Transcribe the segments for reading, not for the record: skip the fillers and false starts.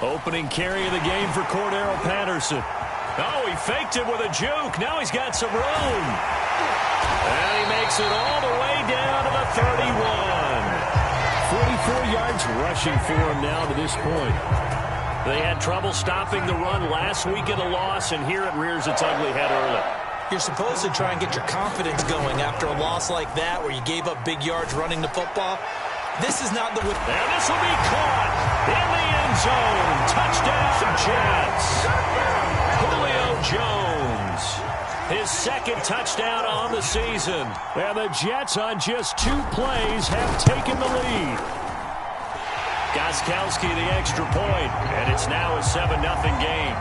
Opening carry of the game for Cordero Patterson. Oh, he faked it with a juke. Now he's got some room. And he makes it all the way down to the 31. 44 yards rushing for him now to this point. They had trouble stopping the run last week in the loss, and here it rears its ugly head early. You're supposed to try and get your confidence going after a loss like that where you gave up big yards running the football. This is not the way. And this will be caught in the end zone. Touchdown, Jets. Julio Jones. His second touchdown on the season. And the Jets on just 2 plays have taken the lead. Gostkowski the extra point, and it's now a 7-0 game.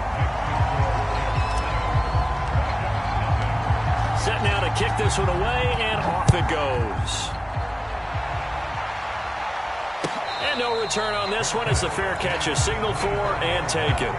Set now to kick this one away, and off it goes. And no return on this one as the fair catch is signaled for and taken.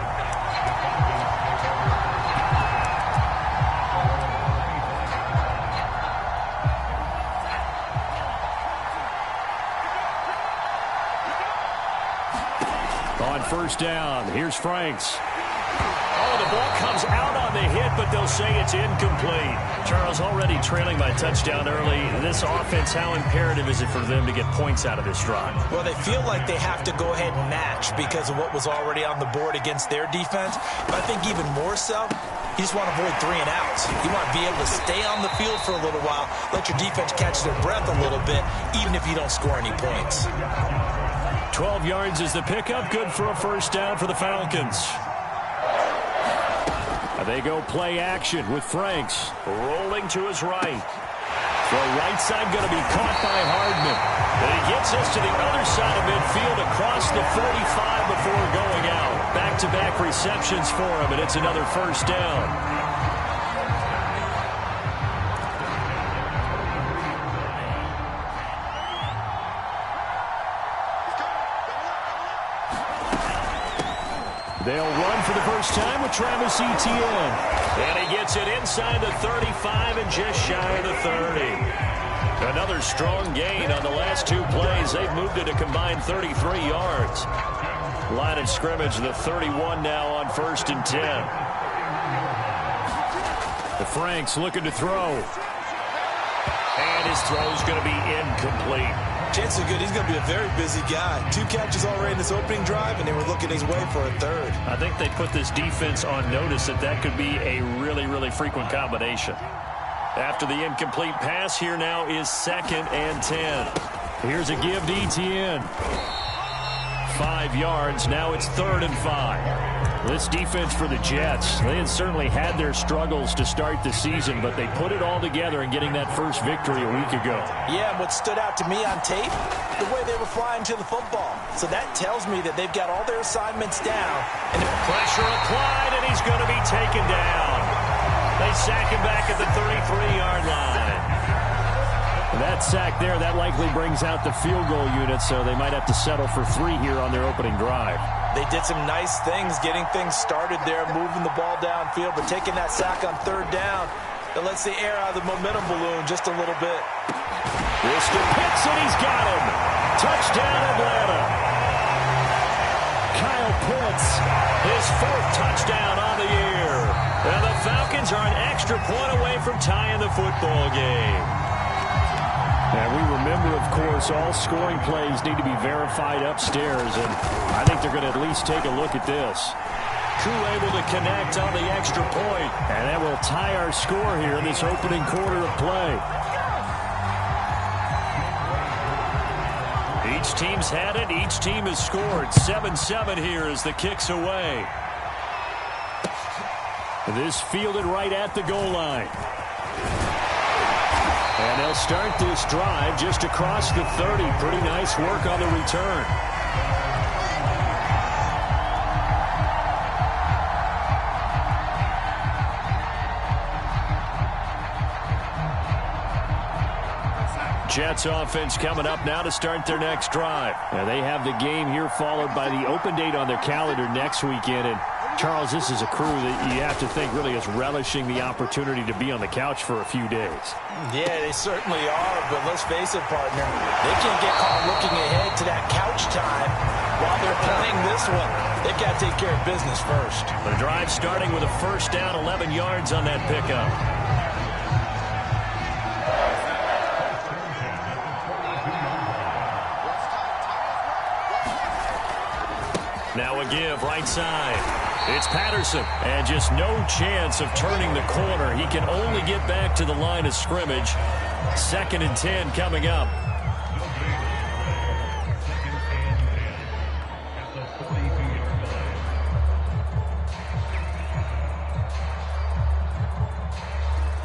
On first down, here's Franks. Oh, the ball comes out on the hit, but they'll say it's incomplete. Charles, already trailing by touchdown early. This offense, how imperative is it for them to get points out of this drive? Well, they feel like they have to go ahead and match because of what was already on the board against their defense. But I think even more so, you just want to avoid 3 and outs. You want to be able to stay on the field for a little while, let your defense catch their breath a little bit, even if you don't score any points. 12 yards is the pickup. Good for a first down for the Falcons. They go play action with Franks rolling to his right. The right side going to be caught by Hardman. And he gets us to the other side of midfield across the 45 before going out. Back-to-back receptions for him, and it's another first down. They'll run for the first time with Travis Etienne. And he gets it inside the 35 and just shy of the 30. Another strong gain on the last 2 plays. They've moved it a combined 33 yards. Line of scrimmage, the 31 now on first and 10. The Franks looking to throw. And his throw's going to be incomplete. Chances are good he's going to be a very busy guy. 2 catches already in this opening drive, and they were looking his way for a third. I think they put this defense on notice that could be a really, really frequent combination. After the incomplete pass, here now is 2nd and 10. Here's a give to Etienne. 5 yards. Now it's 3rd and 5. This defense for the Jets, they had certainly had their struggles to start the season, but they put it all together in getting that first victory a week ago. Yeah, and what stood out to me on tape, the way they were flying to the football. So that tells me that they've got all their assignments down. And pressure applied, and he's going to be taken down. They sack him back at the 33-yard line. That sack there, that likely brings out the field goal unit, so they might have to settle for 3 here on their opening drive. They did some nice things getting things started there, moving the ball downfield, but taking that sack on 3rd down, that lets the air out of the momentum balloon just a little bit. Mr. Pitts, and he's got him. Touchdown, Atlanta. Kyle Pitts, his 4th touchdown on the year. And the Falcons are an extra point away from tying the football game. And we remember, of course, all scoring plays need to be verified upstairs, and I think they're going to at least take a look at this. Crew able to connect on the extra point, and that will tie our score here in this opening quarter of play. Each team's had it. Each team has scored. 7-7 here as the kick's away. This fielded right at the goal line. And they'll start this drive just across the 30. Pretty nice work on the return. Jets offense coming up now to start their next drive. Now they have the game here followed by the open date on their calendar next weekend. And Charles, this is a crew that you have to think really is relishing the opportunity to be on the couch for a few days. Yeah, they certainly are, but let's face it, partner. They can't get caught looking ahead to that couch time while they're playing this one. They've got to take care of business first. The drive starting with a first down, 11 yards on that pickup. Now a give right side. It's Patterson. And just no chance of turning the corner. He can only get back to the line of scrimmage. 2nd and 10 coming up.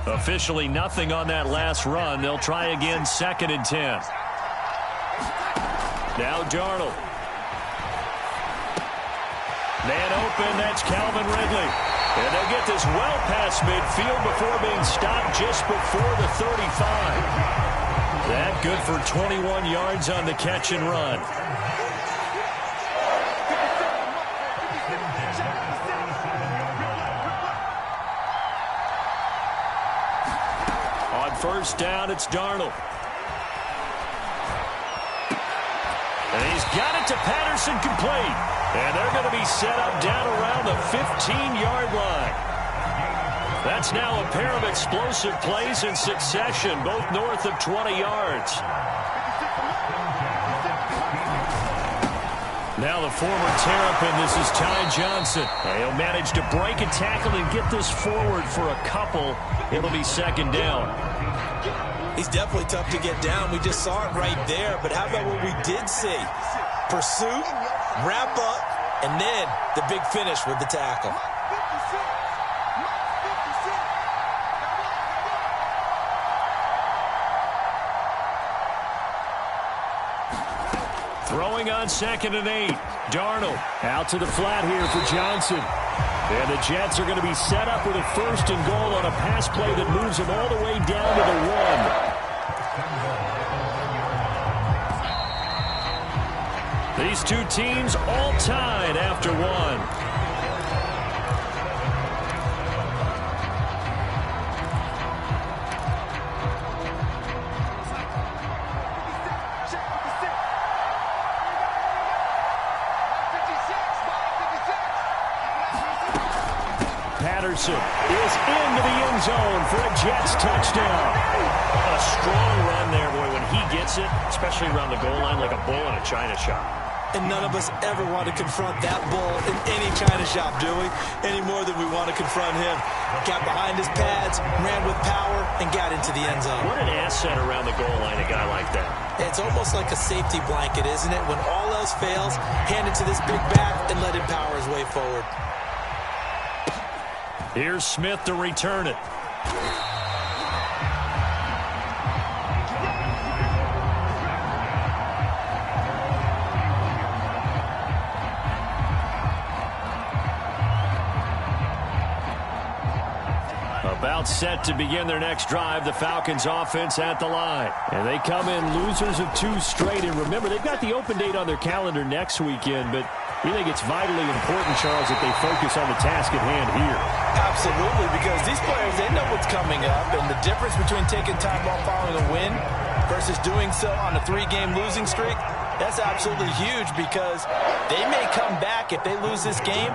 Officially nothing on that last run. They'll try again, 2nd and 10. Now Darnold. Man open, that's Calvin Ridley. And they'll get this well past midfield before being stopped just before the 35. That good for 21 yards on the catch and run. On first down, it's Darnold. And he's got it to Patterson, complete. And they're going to be set up down around the 15-yard line. That's now a pair of explosive plays in succession, both north of 20 yards. Now the former Terrapin, this is Ty Johnson. And he'll manage to break a tackle and get this forward for a couple. It'll be 2nd down. He's definitely tough to get down. We just saw it right there. But how about what we did see? Pursuit, wrap up, and then the big finish with the tackle. Throwing on 2nd and 8. Darnold out to the flat here for Johnson. And the Jets are going to be set up with a 1st and goal on a pass play that moves them all the way down to the 1. These two teams all tied after 1. Patterson is into the end zone for a Jets touchdown. A strong run there, boy, when he gets it, especially around the goal line like a bull in a china shop. And none of us ever want to confront that bull in any china shop, do we? Any more than we want to confront him. Got behind his pads, ran with power, and got into the end zone. What an asset around the goal line, a guy like that. It's almost like a safety blanket, isn't it? When all else fails, hand it to this big back and let him power his way forward. Here's Smith to return it. About set to begin their next drive, the Falcons offense at the line. And they come in losers of 2 straight. And remember, they've got the open date on their calendar next weekend, but you think it's vitally important, Charles, that they focus on the task at hand here. Absolutely, because these players, they know what's coming up, and the difference between taking time off following a win versus doing so on a 3-game losing streak, that's absolutely huge because they may come back if they lose this game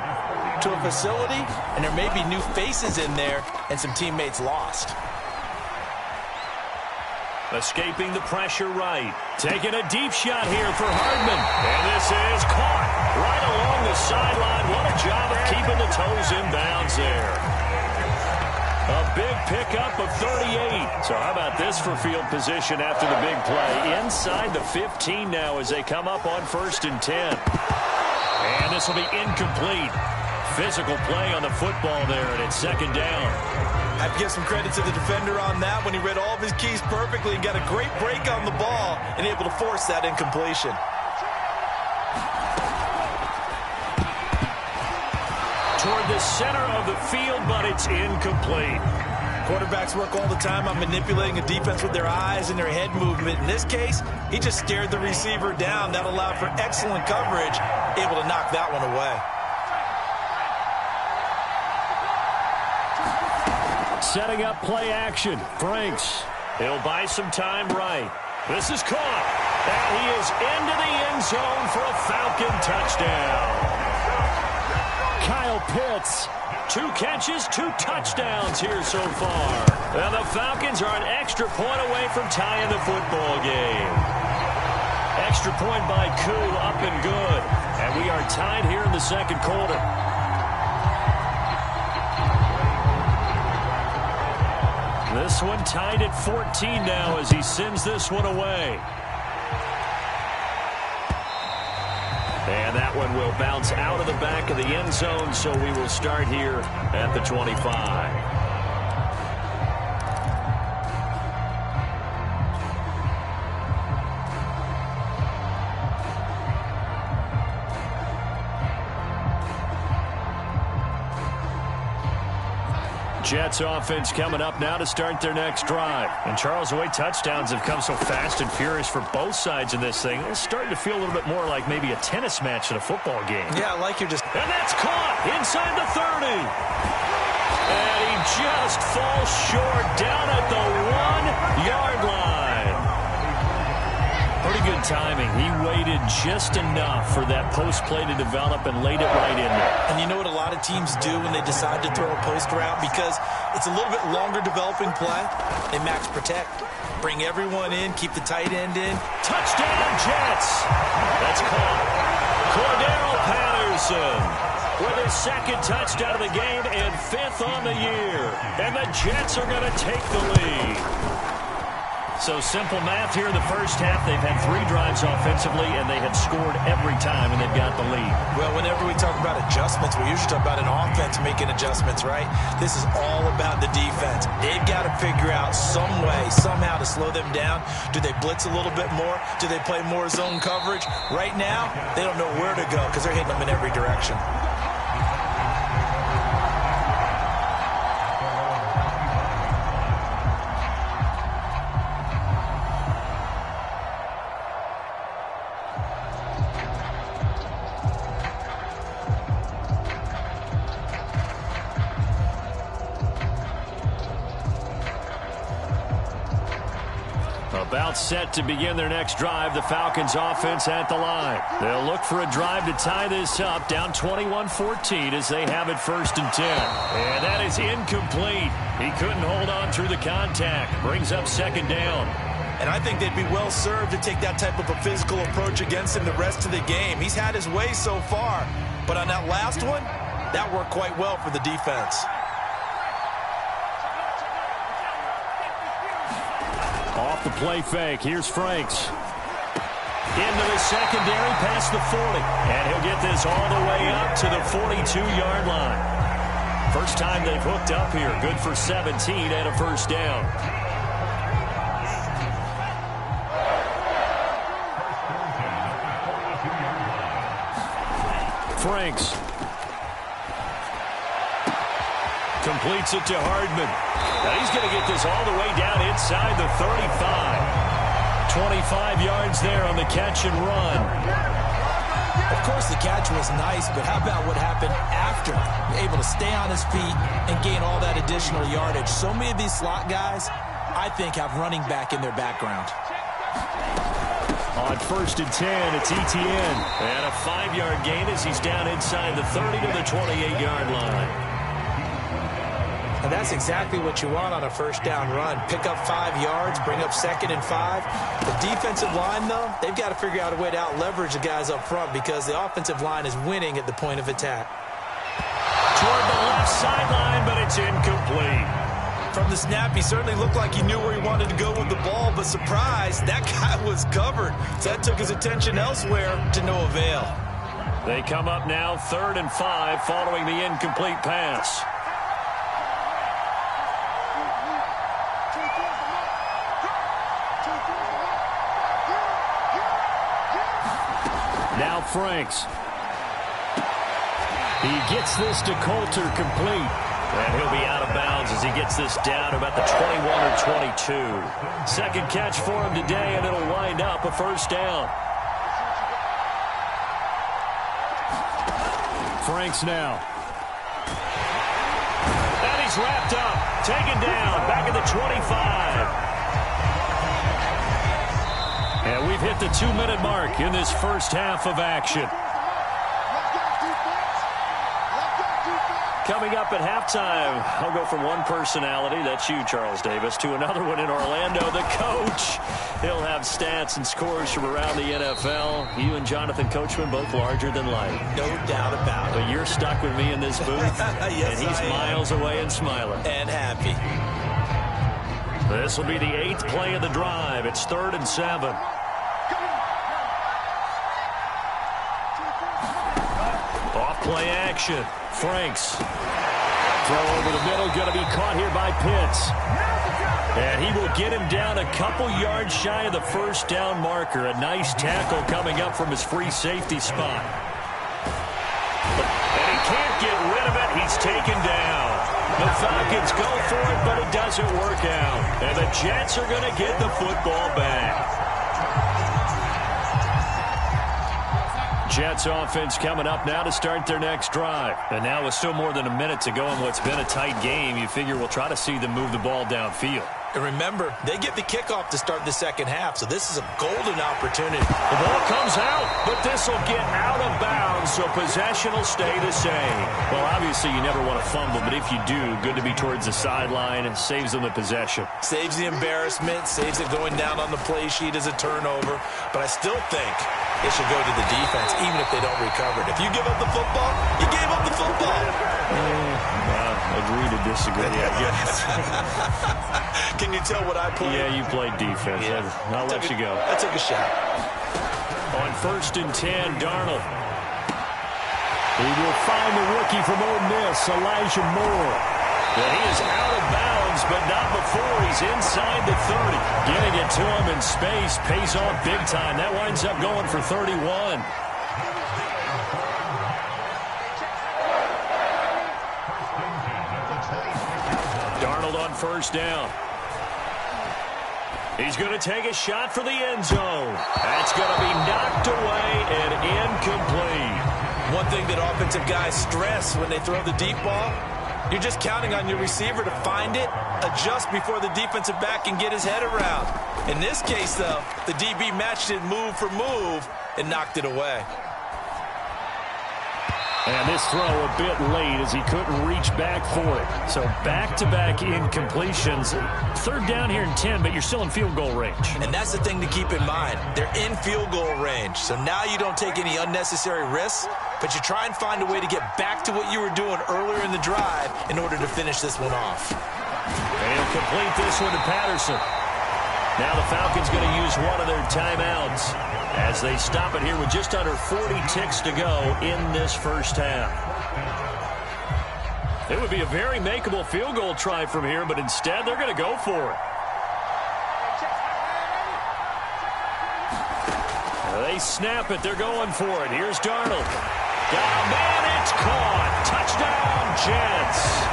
to a facility, and there may be new faces in there and some teammates lost. Escaping the pressure right. Taking a deep shot here for Hardman. And this is caught right along the sideline. What a job of keeping the toes in bounds there. A big pickup of 38. So how about this for field position after the big play? Inside the 15 now as they come up on 1st and 10. And this will be incomplete. Physical play on the football there, and it's 2nd down. I have to give some credit to the defender on that when he read all of his keys perfectly and got a great break on the ball and able to force that incompletion. Toward the center of the field, but it's incomplete. Quarterbacks work all the time on manipulating a defense with their eyes and their head movement. In this case, he just stared the receiver down. That allowed for excellent coverage, able to knock that one away. Setting up play action. Franks. He'll buy some time right. This is caught. And he is into the end zone for a Falcon touchdown. Kyle Pitts. 2 catches, 2 touchdowns here so far. And the Falcons are an extra point away from tying the football game. Extra point by Koo, up and good. And we are tied here in the second quarter. This one tied at 14 now as he sends this one away. And that one will bounce out of the back of the end zone, so we will start here at the 25. Jets offense coming up now to start their next drive. And Charles, the way touchdowns have come so fast and furious for both sides in this thing, it's starting to feel a little bit more like maybe a tennis match in a football game. Yeah, like you're just... And that's caught inside the 30. And he just falls short down at the 1-yard line. Pretty good timing. He waited just enough for that post play to develop and laid it right in there. And you know what a lot of teams do when they decide to throw a post route? Because it's a little bit longer developing play. They max protect. Bring everyone in. Keep the tight end in. Touchdown, Jets. That's caught. Cordero Patterson with his second touchdown of the game and 5th on the year. And the Jets are going to take the lead. So simple math here in the first half. They've had 3 drives offensively, and they have scored every time, and they've got the lead. Well, whenever we talk about adjustments, we usually talk about an offense making adjustments, right? This is all about the defense. They've got to figure out some way, somehow to slow them down. Do they blitz a little bit more? Do they play more zone coverage? Right now, they don't know where to go because they're hitting them in every direction. About set to begin their next drive, the Falcons offense at the line. They'll look for a drive to tie this up, down 21-14 as they have it 1st and 10. And that is incomplete. He couldn't hold on through the contact. Brings up 2nd down. And I think they'd be well served to take that type of a physical approach against him the rest of the game. He's had his way so far. But on that last one, that worked quite well for the defense. Off the play fake, here's Franks. Into the secondary, past the 40. And he'll get this all the way up to the 42-yard line. First time they've hooked up here. Good for 17 and a 1st down. Franks. Completes it to Hardman. Now he's going to get this all the way down inside the 35. 25 yards there on the catch and run. Of course, the catch was nice, but how about what happened after? Able to stay on his feet and gain all that additional yardage. So many of these slot guys, I think, have running back in their background. On 1st and 10, it's Etienne. And a 5-yard gain as he's down inside the 30 to the 28-yard line. And that's exactly what you want on a 1st down run. Pick up 5 yards, bring up 2nd and 5. The defensive line, though, they've got to figure out a way to out-leverage the guys up front because the offensive line is winning at the point of attack. Toward the left sideline, but it's incomplete. From the snap, he certainly looked like he knew where he wanted to go with the ball, but surprise, that guy was covered. So that took his attention elsewhere to no avail. They come up now 3rd and 5 following the incomplete pass. Now Franks. He gets this to Coulter complete. And he'll be out of bounds as he gets this down to about the 21 or 22. 2nd catch for him today, and it'll wind up a 1st down. Franks now. And he's wrapped up. Taken down. Back at the 25. And we've hit the 2-minute mark in this first half of action. Coming up at halftime, I'll go from one personality, that's you, Charles Davis, to another one in Orlando, the coach. He'll have stats and scores from around the NFL. You and Jonathan Coachman, both larger than life. No doubt about it. But you're stuck with me in this booth, yes, and he's miles away and smiling. And happy. This will be the 8th play of the drive. It's 3rd and 7. Off play action. Franks. Throw over the middle. Going to be caught here by Pitts. And he will get him down a couple yards shy of the first down marker. A nice tackle coming up from his free safety spot. And he can't get rid of it. He's taken down. The Falcons go for it, but it doesn't work out. And the Jets are going to get the football back. Jets offense coming up now to start their next drive. And now with still more than a minute to go in what's been a tight game, you figure we'll try to see them move the ball downfield. And remember, they get the kickoff to start the second half, so this is a golden opportunity. The ball comes out, but this will get out of bounds, so possession will stay the same. Well, obviously you never want to fumble, but if you do, good to be towards the sideline. It saves them the possession. Saves the embarrassment, saves it going down on the play sheet as a turnover. But I still think it should go to the defense, even if they don't recover it. If you give up the football, you gave up the football. Agree to disagree, I guess. Can you tell what I played? Yeah, you played defense. Yeah. I'll let you go. I took a shot. On 1st and 10, Darnold. He will find the rookie from Ole Miss, Elijah Moore. And he is out of bounds, but not before he's inside the 30. Getting it to him in space pays off big time. That winds up going for 31. Darnold on 1st down. He's going to take a shot for the end zone. That's going to be knocked away and incomplete. One thing that offensive guys stress when they throw the deep ball, you're just counting on your receiver to find it, adjust before the defensive back can get his head around. In this case, though, the DB matched it move for move and knocked it away. And this throw a bit late as he couldn't reach back for it. So back-to-back incompletions. 3rd down here in 10, but you're still in field goal range. And that's the thing to keep in mind. They're in field goal range. So now you don't take any unnecessary risks, but you try and find a way to get back to what you were doing earlier in the drive in order to finish this one off. And he'll complete this one to Patterson. Now the Falcons going to use one of their timeouts as they stop it here with just under 40 ticks to go in this first half. It would be a very makeable field goal try from here, but instead they're going to go for it. They snap it. They're going for it. Here's Darnold. Got a man. It's caught. Touchdown, Jets.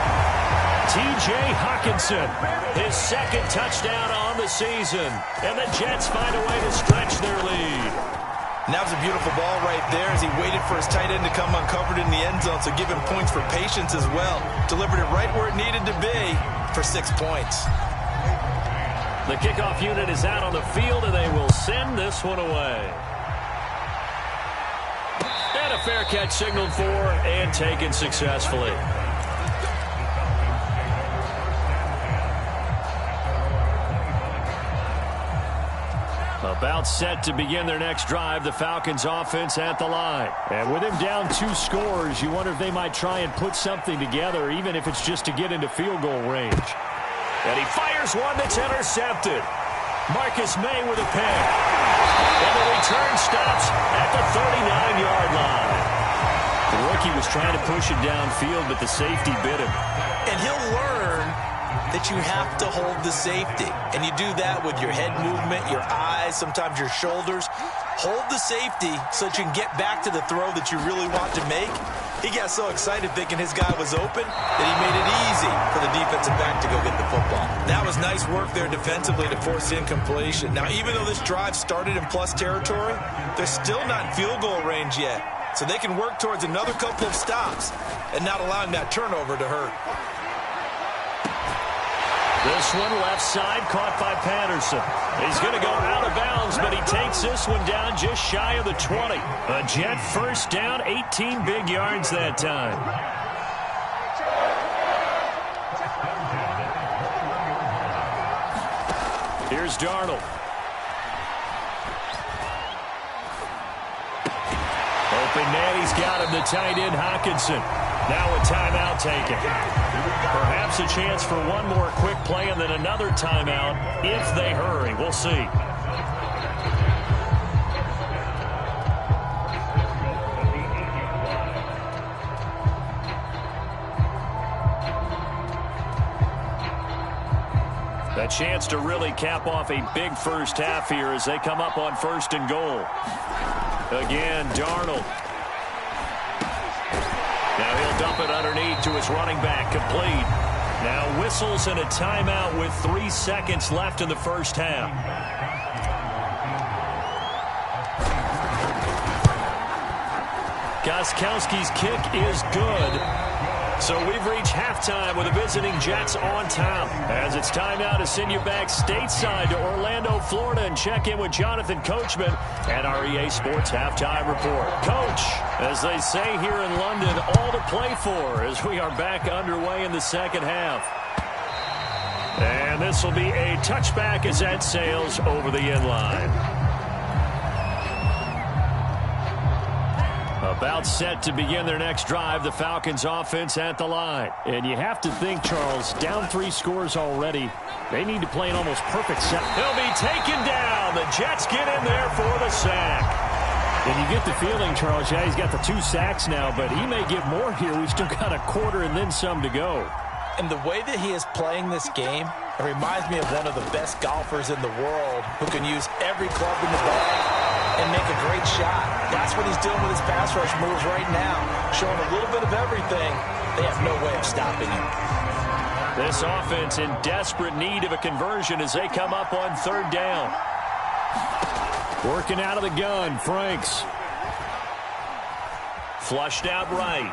T.J. Hockenson, his 2nd touchdown on the season. And the Jets find a way to stretch their lead. And that was a beautiful ball right there as he waited for his tight end to come uncovered in the end zone, so give him points for patience as well. Delivered it right where it needed to be for 6 points. The kickoff unit is out on the field, and they will send this one away. And a fair catch signaled for and taken successfully. About set to begin their next drive, the Falcons offense at the line. And with him down 2 scores, you wonder if they might try and put something together, even if it's just to get into field goal range. And he fires one that's intercepted. Marcus May with a pick. And the return stops at the 39-yard line. The rookie was trying to push it downfield, but the safety bit him. And he'll learn that you have to hold the safety. And you do that with your head movement, your eyes, sometimes your shoulders. Hold the safety so that you can get back to the throw that you really want to make. He got so excited thinking his guy was open that he made it easy for the defensive back to go get the football. That was nice work there defensively to force incompletion. Now, even though this drive started in plus territory, they're still not in field goal range yet. So they can work towards another couple of stops and not allowing that turnover to hurt. This one left side caught by Patterson. He's going to go out of bounds, but he takes this one down just shy of the 20. A Jet 1st down, 18 big yards that time. Here's Darnold. Open man, he's got him, the tight end, Hockenson. Now a timeout taken. Perhaps a chance for one more quick play and then another timeout if they hurry. We'll see. A chance to really cap off a big first half here as they come up on 1st and goal. Again, Darnold. Now he'll dump it underneath to his running back, complete. Now whistles and a timeout with 3 seconds left in the first half. Gostkowski's kick is good. So we've reached halftime with the visiting Jets on top. As it's time now to send you back stateside to Orlando, Florida, and check in with Jonathan Coachman at our EA Sports Halftime Report. Coach, as they say here in London, all to play for as we are back underway in the second half. And this will be a touchback as that sails over the end line. About set to begin their next drive, the Falcons offense at the line. And you have to think, Charles, down 3 scores already. They need to play an almost perfect set. He'll be taken down. The Jets get in there for the sack. And you get the feeling, Charles, yeah, he's got the 2 sacks now, but he may get more here. We've still got a quarter and then some to go. And the way that he is playing this game, it reminds me of one of the best golfers in the world who can use every club in the bag and make a great shot. That's what he's doing with his pass rush moves right now. Showing a little bit of everything. They have no way of stopping him. This offense in desperate need of a conversion as they come up on 3rd down. Working out of the gun, Franks. Flushed out right.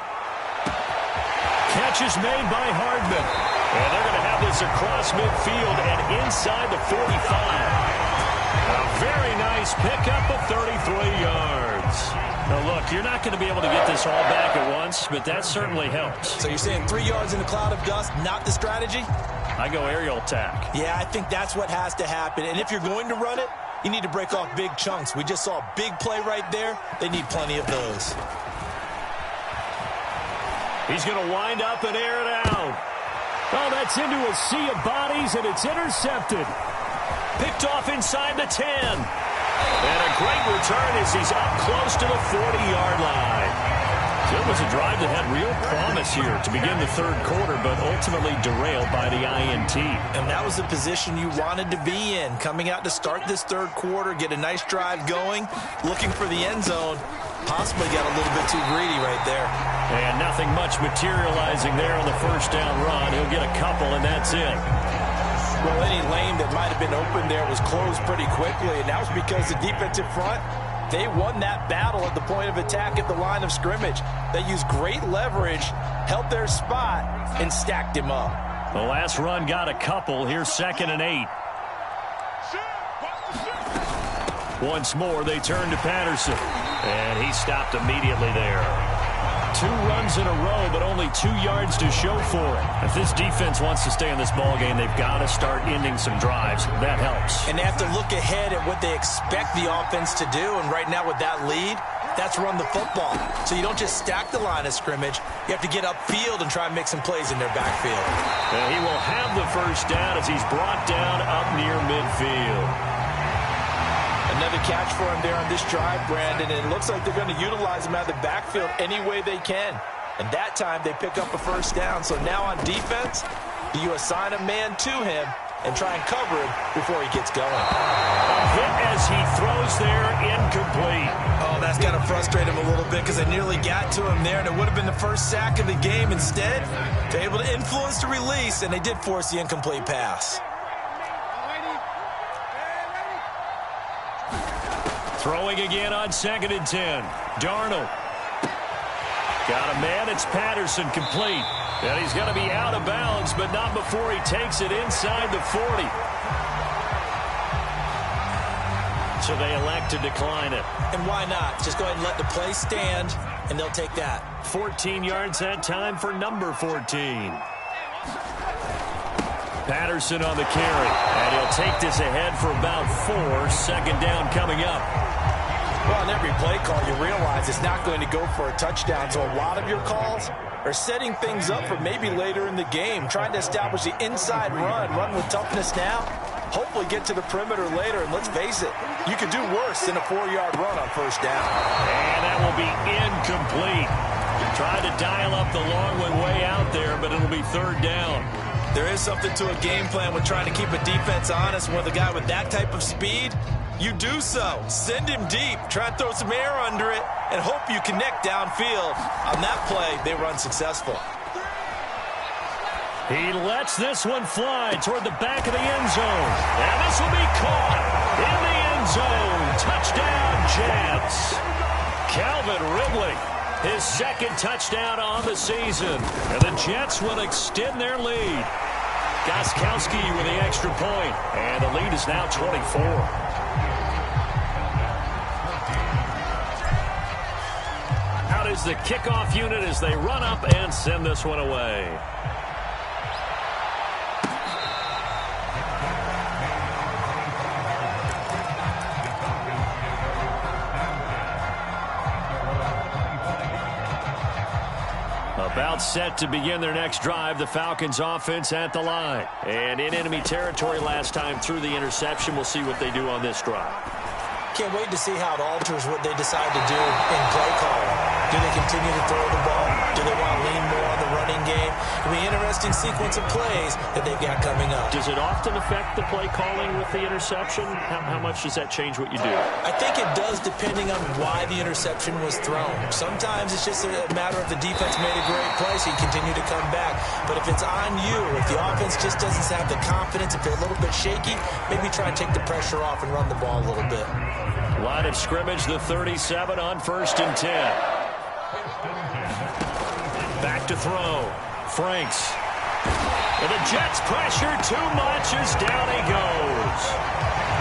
Catch is made by Hardman. And they're going to have this across midfield and inside the 45. A very nice pickup of 33 yards. Now, look, you're not going to be able to get this all back at once, but that certainly helps. So you're saying 3 yards in a cloud of dust, not the strategy? I go aerial attack. Yeah, I think that's what has to happen. And if you're going to run it, you need to break off big chunks. We just saw a big play right there. They need plenty of those. He's going to wind up and air it out. Oh, that's into a sea of bodies, and it's intercepted. Picked off inside the 10. And a great return as he's up close to the 40-yard line. So it was a drive that had real promise here to begin the 3rd quarter, but ultimately derailed by the INT. And that was the position you wanted to be in. Coming out to start this 3rd quarter, get a nice drive going, looking for the end zone. Possibly got a little bit too greedy right there. And nothing much materializing there on the 1st down run. He'll get a couple, and that's it. Well, any lane that might have been open there was closed pretty quickly, and that was because the defensive front, they won that battle at the point of attack at the line of scrimmage. They used great leverage, held their spot, and stacked him up. The last run got a couple. Here's 2nd and 8. Once more, they turn to Patterson. And he stopped immediately there. 2 runs in a row, but only 2 yards to show for it. If this defense wants to stay in this ballgame, they've got to start ending some drives. That helps. And they have to look ahead at what they expect the offense to do. And right now with that lead, that's run the football. So you don't just stack the line of scrimmage. You have to get upfield and try and make some plays in their backfield. And he will have the 1st down as he's brought down up near midfield. Another catch for him there on this drive, Brandon. And it looks like they're going to utilize him out of the backfield any way they can. And that time they pick up a 1st down. So now on defense, do you assign a man to him and try and cover him before he gets going? A hit as he throws there, incomplete. Oh, that's got to frustrate him a little bit because they nearly got to him there, and it would have been the 1st sack of the game. Instead, they're able to influence the release, and they did force the incomplete pass. Throwing again on 2nd and 10. Darnold. Got a man. It's Patterson, complete. And he's going to be out of bounds, but not before he takes it inside the 40. So they elect to decline it. And why not? Just go ahead and let the play stand, and they'll take that. 14 yards that time for number 14. Patterson on the carry, and he'll take this ahead for about 4. Second down coming up. Well, on every play call, you realize it's not going to go for a touchdown, so a lot of your calls are setting things up for maybe later in the game, trying to establish the inside run with toughness now, hopefully get to the perimeter later, and let's face it, you could do worse than a 4-yard run on first down. And that will be incomplete. Trying to dial up the long one way out there, but it'll be third down. There is something to a game plan with trying to keep a defense honest. With a guy with that type of speed, you do so. Send him deep. Try and throw some air under it and hope you connect downfield. On that play, they run successful. He lets this one fly toward the back of the end zone. And this will be caught in the end zone. Touchdown, Jets. Calvin Ridley, his second touchdown on the season. And the Jets will extend their lead. Gostkowski with the extra point. And the lead is now 24. Out is the kickoff unit as they run up and send this one away. About set to begin their next drive, the Falcons offense at the line. And in enemy territory last time through the interception. We'll see what they do on this drive. Can't wait to see how it alters what they decide to do in play calling. Do they continue to throw the ball? Do they want to lean more on the running game? It'll be an interesting sequence of plays that they've got coming up. Does it often affect the play calling with the interception? How much does that change what you do? I think it does depending on why the interception was thrown. Sometimes it's just a matter of the defense made a great play, so you continue to come back. But if it's on you, if the offense just doesn't have the confidence, if they're a little bit shaky, maybe try and take the pressure off and run the ball a little bit. Line of scrimmage, the 37 on 1st and 10. Back to throw. Franks. And the Jets pressure too much as down he goes.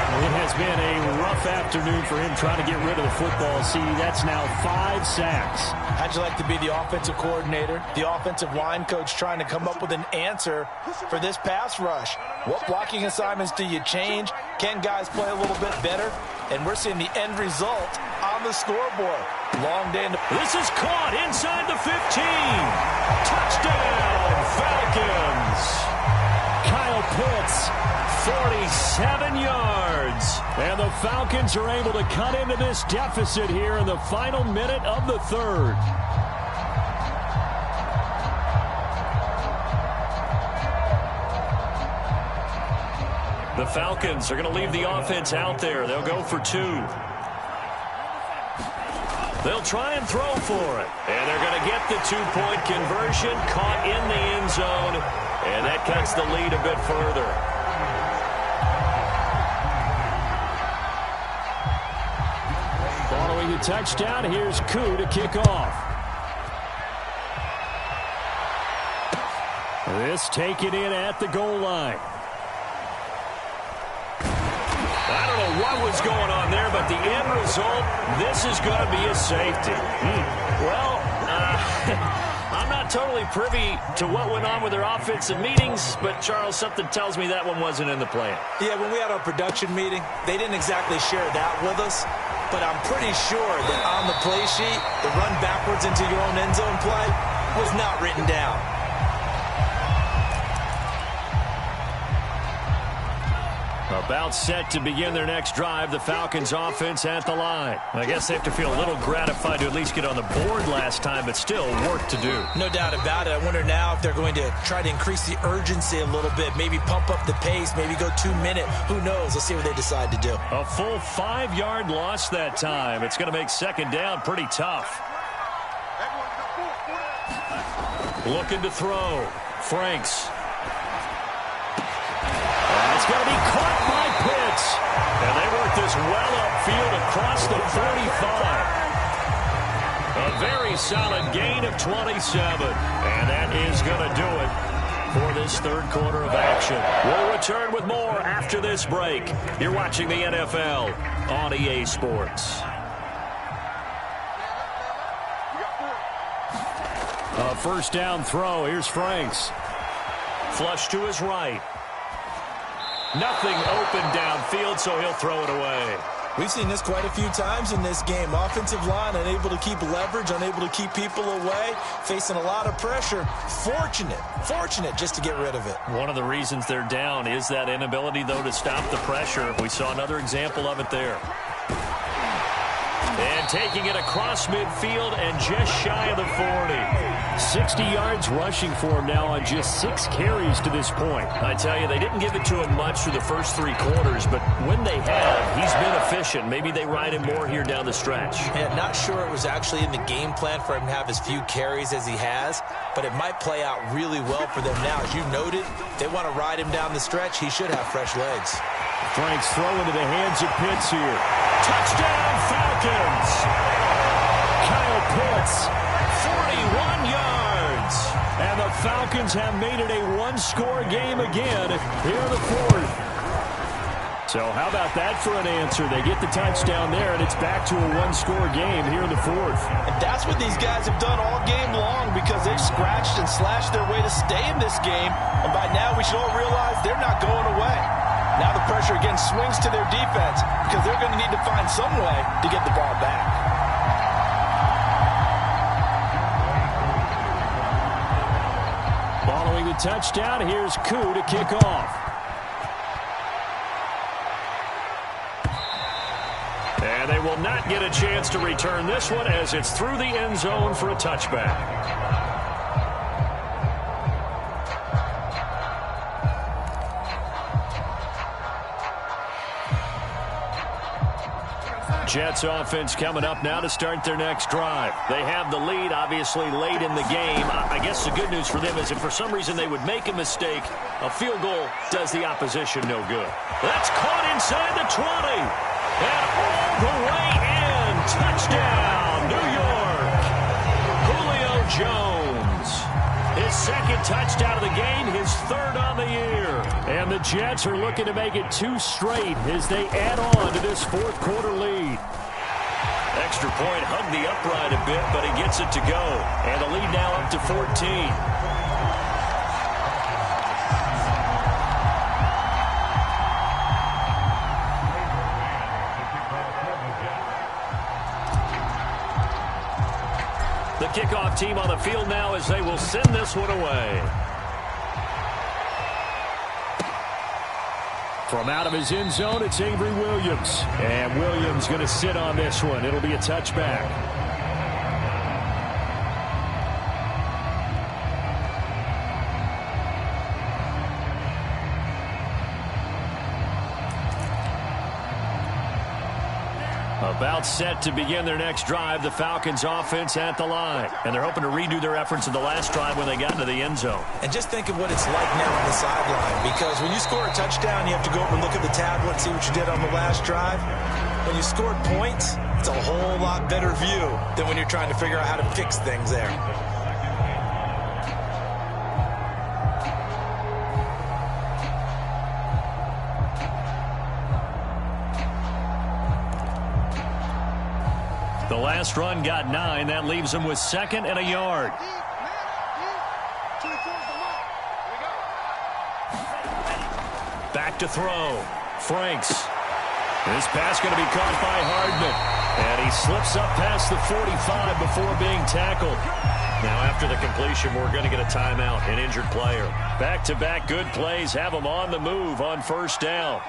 It has been a rough afternoon for him trying to get rid of the football. See, that's now 5 sacks. How'd you like to be the offensive coordinator, the offensive line coach trying to come up with an answer for this pass rush? What blocking assignments do you change? Can guys play a little bit better? And we're seeing the end result on the scoreboard. Long day. This is caught inside the 15. Touchdown, Falcons. Kyle Pitts, 47 yards. And the Falcons are able to cut into this deficit here in the final minute of the third. The Falcons are going to leave the offense out there. They'll go for 2. They'll try and throw for it. And they're going to get the 2-point conversion, caught in the end zone. And that cuts the lead a bit further. Following the touchdown, here's Koo to kick off. This taken in at the goal line. I don't know what was going on there, but the end result, this is going to be a safety. Well, I'm not totally privy to what went on with their offensive meetings, but, Charles, something tells me that one wasn't in the plan. Yeah, when we had our production meeting, they didn't exactly share that with us, but I'm pretty sure that on the play sheet, the run backwards into your own end zone play was not written down. About set to begin their next drive, the Falcons offense at the line. I guess they have to feel a little gratified to at least get on the board last time, but still work to do. No doubt about it. I wonder now if they're going to try to increase the urgency a little bit, maybe pump up the pace, maybe go 2-minute. Who knows? Let's see what they decide to do. A full 5-yard loss that time. It's going to make second down pretty tough. Looking to throw. Franks. It's going to be caught by Pitts. And they work this well upfield across the 45. A very solid gain of 27. And that is going to do it for this third quarter of action. We'll return with more after this break. You're watching the NFL on EA Sports. A first down throw. Here's Franks. Flush to his right. Nothing open downfield, so he'll throw it away. We've seen this quite a few times in this game. Offensive line unable to keep leverage, unable to keep people away, facing a lot of pressure. Fortunate just to get rid of it. One of the reasons they're down is that inability, though, to stop the pressure. We saw another example of it there. And taking it across midfield and just shy of the 40. 60 yards rushing for him now on just 6 carries to this point. I tell you, they didn't give it to him much through the first 3 quarters, but when they have, he's been efficient. Maybe they ride him more here down the stretch. Yeah, not sure it was actually in the game plan for him to have as few carries as he has, but it might play out really well for them now. As you noted, they want to ride him down the stretch. He should have fresh legs. Frank's throw into the hands of Pitts here. Touchdown, Falcons! Kyle Pitts, 41 yards. And the Falcons have made it a one-score game again here in the 4th. So how about that for an answer? They get the touchdown there, and it's back to a one-score game here in the 4th. And that's what these guys have done all game long, because they've scratched and slashed their way to stay in this game. And by now we should all realize they're not going away. Now the pressure again swings to their defense, because they're going to need to find some way to get the ball back. Following the touchdown, here's Koo to kick off. And they will not get a chance to return this one, as it's through the end zone for a touchback. Jets offense coming up now to start their next drive. They have the lead, obviously, late in the game. I guess the good news for them is if for some reason they would make a mistake, a field goal does the opposition no good. That's caught inside the 20. And all the way in. Touchdown, New York. Julio Jones. His second touchdown of the game, his 3rd on the year. And the Jets are looking to make it 2 straight as they add on to this 4th quarter lead. Extra point hugged the upright a bit, but he gets it to go. And the lead now up to 14. The kickoff team on the field now as they will send this one away. From out of his end zone, it's Avery Williams. And Williams going to sit on this one. It'll be a touchback. About set to begin their next drive, the Falcons offense at the line. And they're hoping to redo their efforts in the last drive when they got into the end zone. And just think of what it's like now on the sideline, because when you score a touchdown, you have to go over and look at the tablet and see what you did on the last drive. When you scored points, it's a whole lot better view than when you're trying to figure out how to fix things there. The last run got 9. That leaves them with 2nd and a yard. Back to throw. Franks. This pass going to be caught by Hardman. And he slips up past the 45 before being tackled. Now after the completion, we're going to get a timeout, an injured player. Back-to-back good plays have them on the move on 1st down.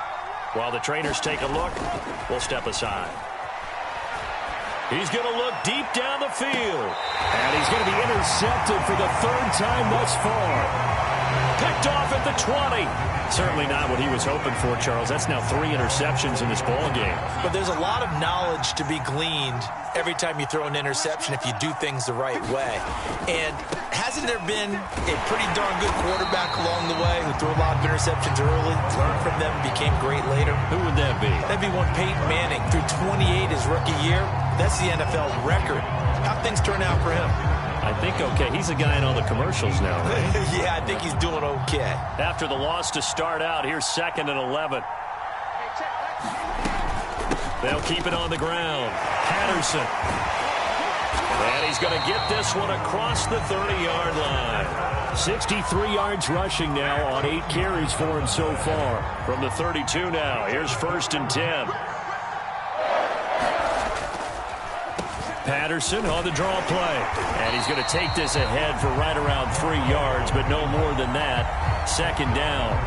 While the trainers take a look, we'll step aside. He's going to look deep down the field. And he's going to be intercepted for the 3rd time thus far. Picked off at the 20. Certainly not what he was hoping for, Charles. That's now 3 interceptions in this ball game. But there's a lot of knowledge to be gleaned every time you throw an interception if you do things the right way. And hasn't there been a pretty darn good quarterback along the way who threw a lot of interceptions early, learned from them, became great later? Who would that be? That'd be one Peyton Manning. Threw 28 his rookie year. That's the NFL record. How'd things turn out for him? I think okay. He's a guy in all the commercials now, right? Yeah, I think he's doing okay. After the loss to start out, here's 2nd and 11. They'll keep it on the ground. Patterson. And he's going to get this one across the 30-yard line. 63 yards rushing now on 8 carries for him so far. From the 32 now, here's 1st and 10. Patterson on the draw play. And he's going to take this ahead for right around 3 yards, but no more than that. 2nd down.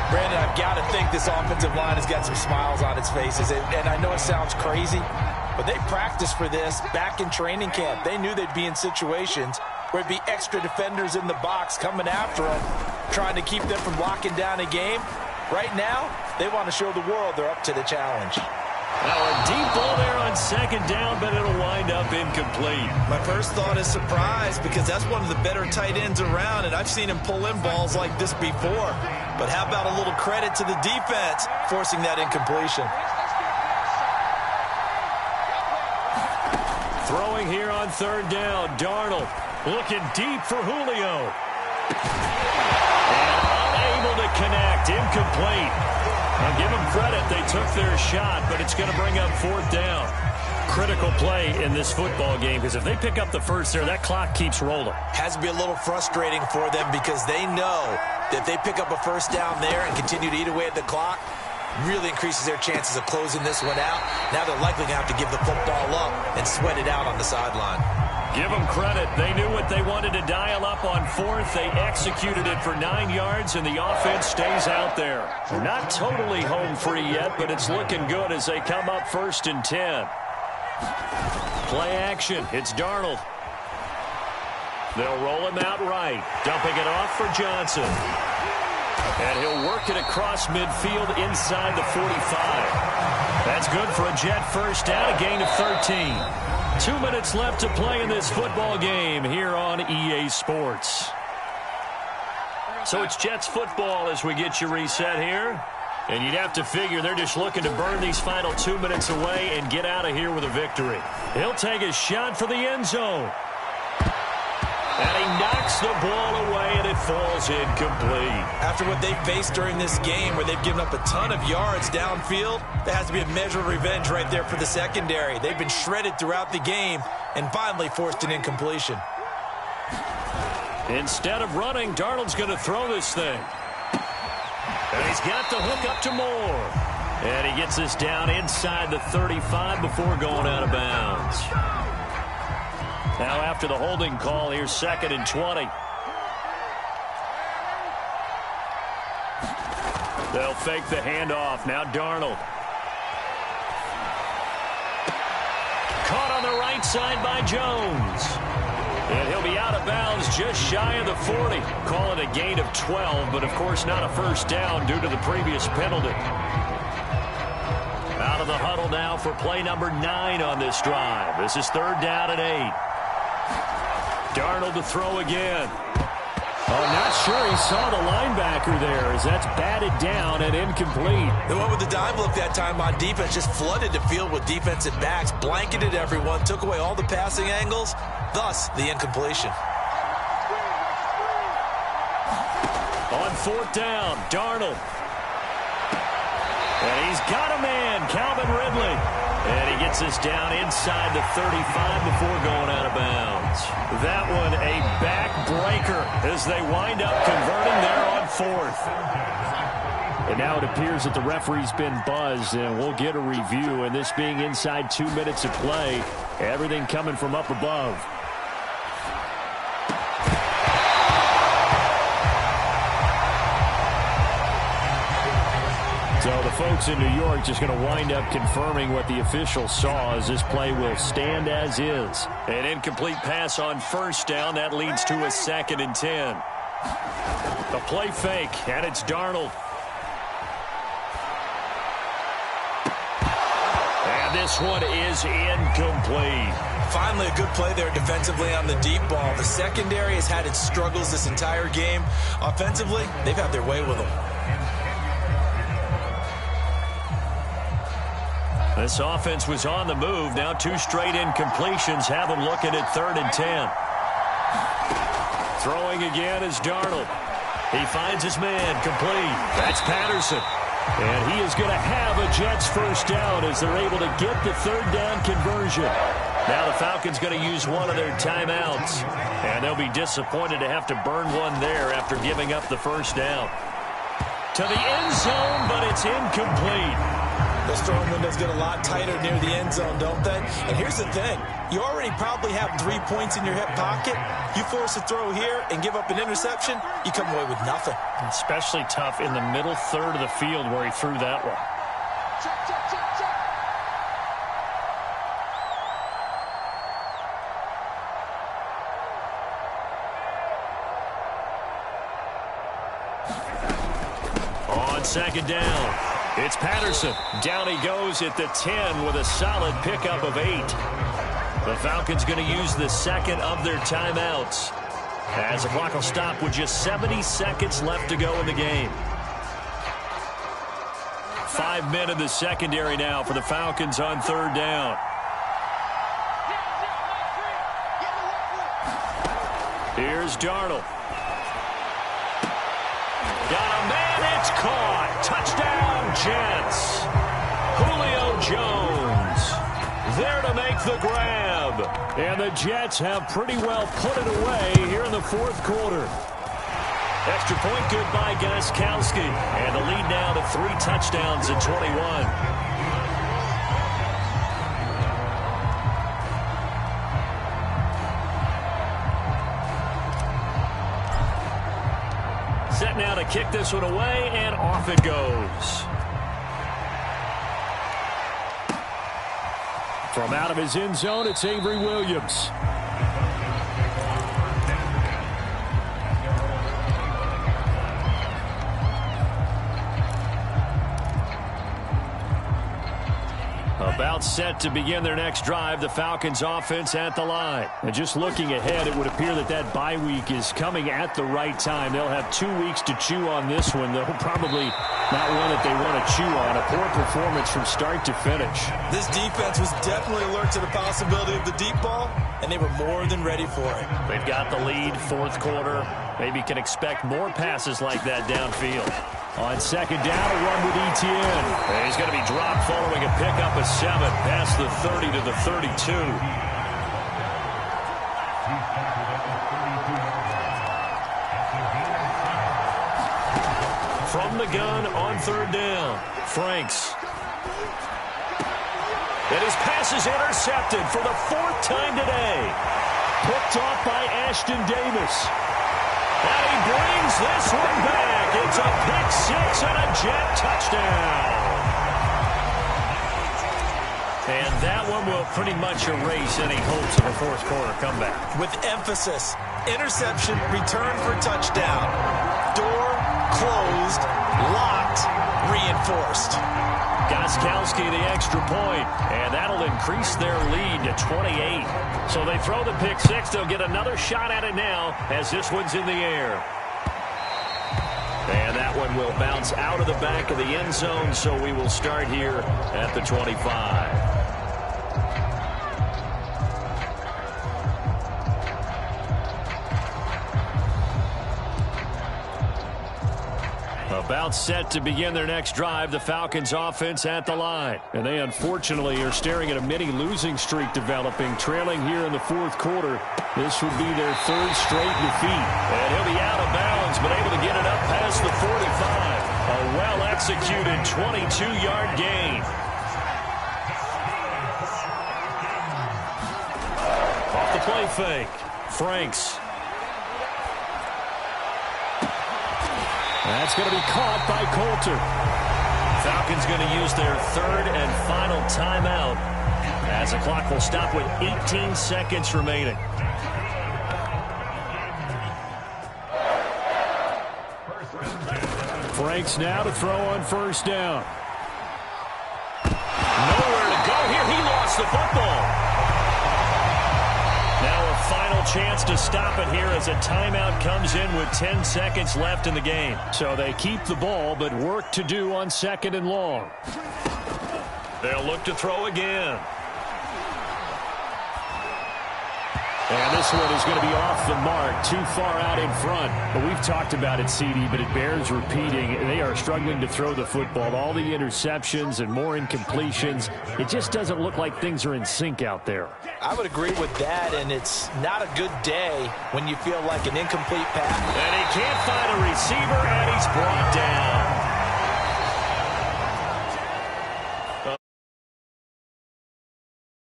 Brandon, I've got to think this offensive line has got some smiles on its faces. And I know it sounds crazy, but they practiced for this back in training camp. They knew they'd be in situations where it'd be extra defenders in the box coming after them, trying to keep them from locking down a game. Right now, they want to show the world they're up to the challenge. Now a deep ball there on 2nd down, but it'll wind up incomplete. My first thought is surprise, because that's one of the better tight ends around, and I've seen him pull in balls like this before. But how about a little credit to the defense forcing that incompletion? Throwing here on 3rd down, Darnold looking deep for Julio. And unable to connect, incomplete. I'll give them credit, they took their shot, but it's going to bring up 4th down. Critical play in this football game, because if they pick up the first there, that clock keeps rolling. Has to be a little frustrating for them, because they know that if they pick up a 1st down there and continue to eat away at the clock, really increases their chances of closing this one out. Now they're likely going to have to give the football up and sweat it out on the sideline. Give them credit. They knew what they wanted to dial up on 4th. They executed it for 9 yards, and the offense stays out there. Not totally home free yet, but it's looking good as they come up 1st and 10. Play action. It's Darnold. They'll roll him out right. Dumping it off for Johnson. And he'll work it across midfield inside the 45. That's good for a Jet 1st down, a gain of 13. 2 minutes left to play in this football game here on EA Sports. So it's Jets football as we get you reset here. And you'd have to figure they're just looking to burn these final 2 minutes away and get out of here with a victory. He'll take a shot for the end zone. And he knocks the ball away, and it falls incomplete. After what they faced during this game, where they've given up a ton of yards downfield, there has to be a measure of revenge right there for the secondary. They've been shredded throughout the game and finally forced an incompletion. Instead of running, Darnold's going to throw this thing. And he's got the hook up to Moore. And he gets this down inside the 35 before going out of bounds. Now after the holding call, here's 2nd and 20. They'll fake the handoff. Now Darnold. Caught on the right side by Jones. And he'll be out of bounds just shy of the 40. Call it a gain of 12, but of course not a 1st down due to the previous penalty. Out of the huddle now for play number 9 on this drive. This is 3rd down and 8. Darnold to throw again. Oh, not sure he saw the linebacker there as that's batted down and incomplete. They went with the dime look that time on defense, just flooded the field with defensive backs, blanketed everyone, took away all the passing angles, thus the incompletion. On 4th down, Darnold. And he's got a man, Calvin Ridley. And he gets this down inside the 35 before going out of bounds. That one a backbreaker as they wind up converting there on 4th. And now it appears that the referee's been buzzed, and we'll get a review. And this being inside 2 minutes of play, everything coming from up above. So the folks in New York just going to wind up confirming what the officials saw, as this play will stand as is. An incomplete pass on 1st down. That leads to a 2nd and 10. A play fake, and it's Darnold. And this one is incomplete. Finally a good play there defensively on the deep ball. The secondary has had its struggles this entire game. Offensively, they've had their way with them. This offense was on the move. Now 2 straight incompletions have them looking at 3rd and 10. Throwing again is Darnold. He finds his man complete. That's Patterson. And he is going to have a Jets first down as they're able to get the third down conversion. Now the Falcons going to use one of their timeouts. And they'll be disappointed to have to burn one there after giving up the first down. To the end zone, but it's incomplete. Those throwing windows get a lot tighter near the end zone, don't they? And here's the thing. You already probably have 3 points in your hip pocket. You force a throw here and give up an interception, you come away with nothing. Especially tough in the middle third of the field where he threw that one. On second down, it's Patterson. Down he goes at the 10 with a solid pickup of 8. The Falcons going to use the second of their timeouts as the clock will stop with just 70 seconds left to go in the game. 5 men in the secondary now for the Falcons on third down. Here's Darnold. Got a man, it's caught. Touchdown, Jets. Julio Jones there to make the grab. And the Jets have pretty well put it away here in the fourth quarter. Extra point good by Gostkowski. And the lead now to 3 touchdowns at 21. Set now to kick this one away, and off it goes. From out of his end zone, it's Avery Williams. About set to begin their next drive, the Falcons offense at the line. And just looking ahead, it would appear that that bye week is coming at the right time. They'll have 2 weeks to chew on this one, though probably not one that they want to chew on. A poor performance from start to finish. This defense was definitely alert to the possibility of the deep ball, and they were more than ready for it. They've got the lead, fourth quarter. Maybe can expect more passes like that downfield. On second down, a run with Etienne. And he's going to be dropped following a pickup of 7 past the 30 to the 32. From the gun on third down, Franks. And his pass is intercepted for the 4th time today. Picked off by Ashton Davis. And he brings this one back. It's a pick 6 and a Jet touchdown. And that one will pretty much erase any hopes of a fourth quarter comeback. With emphasis, interception, return for touchdown. Door closed, locked, reinforced. Gostkowski the extra point, and that'll increase their lead to 28. So they throw the pick 6. They'll get another shot at it now as this one's in the air. And that one will bounce out of the back of the end zone, so we will start here at the 25. About set to begin their next drive, the Falcons offense at the line. And they unfortunately are staring at a mini losing streak developing, trailing here in the fourth quarter. This would be their 3rd straight defeat. And he'll be out of bounds, but able to get it up past the 45. A well-executed 22-yard gain. Off the play fake, Franks. That's going to be caught by Coulter. Falcons going to use their 3rd and final timeout as the clock will stop with 18 seconds remaining. Franks now to throw on first down. Nowhere to go here. He lost the football. Now a final chance to stop it here as a timeout comes in with 10 seconds left in the game. So they keep the ball, but work to do on 2nd and long. They'll look to throw again. And this one is going to be off the mark, too far out in front. But we've talked about it, CD, but it bears repeating. They are struggling to throw the football. All the interceptions and more incompletions. It just doesn't look like things are in sync out there. I would agree with that, and it's not a good day when you feel like an incomplete pass. And he can't find a receiver, and he's brought down.